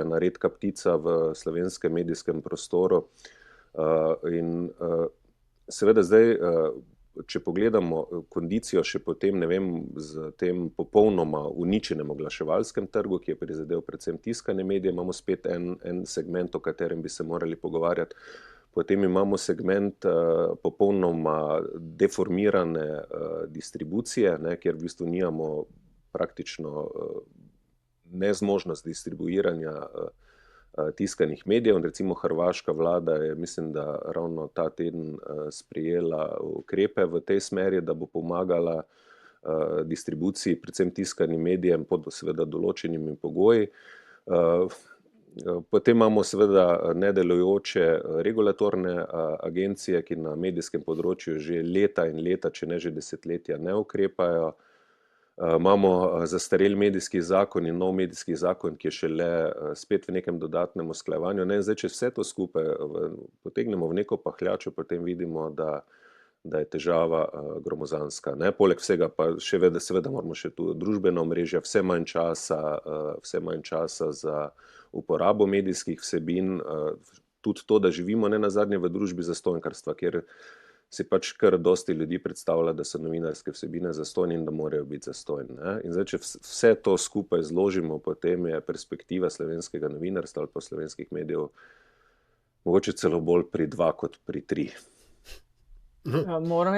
ena redka ptica v slovenskem medijskem prostoru. In seveda zdaj, če pogledamo kondicijo še potem, ne vem, z tem popolnoma uničenem oglaševalskem trgu, ki je prizadel predvsem tiskane medije, imamo spet en segment, o katerem bi se morali pogovarjati. Potem imamo segment popolnoma deformirane distribucije, ne, kjer v bistvu nimamo praktično nezmožnost distribuiranja tiskanih medijev. Recimo hrvaška vlada je, mislim, da ravno ta teden sprejela ukrepe v tej smeri, da bo pomagala distribuciji, predvsem tiskanim medijem pod seveda določenimi pogoji. Potem imamo seveda nedelujoče regulatorne agencije, ki na medijskem področju že leta in leta, če ne že desetletja, ne ukrepajo. Imamo zastarel medijski zakon in nov medijski zakon, ki je šele spet v nekem dodatnem usklajevanju. Ne, zdaj, če vse to skupaj potegnemo v neko pahljačo, potem vidimo, da je težava gromozanska. Ne? Poleg vsega pa seveda moramo še tu družbena omrežja, vse manj časa za uporabo medijskih vsebin, tudi to, da živimo nenazadnje v družbi zastonjkarstva, kjer si pač kar dosti ljudi predstavlja, da so novinarske vsebine zastonj in da morajo biti zastonj. Ne? In zdaj, če vse to skupaj zložimo, potem je perspektiva slovenskega novinarstva ali pa slovenskih medijev mogoče celo bolj pri 2 kot pri 3. Moram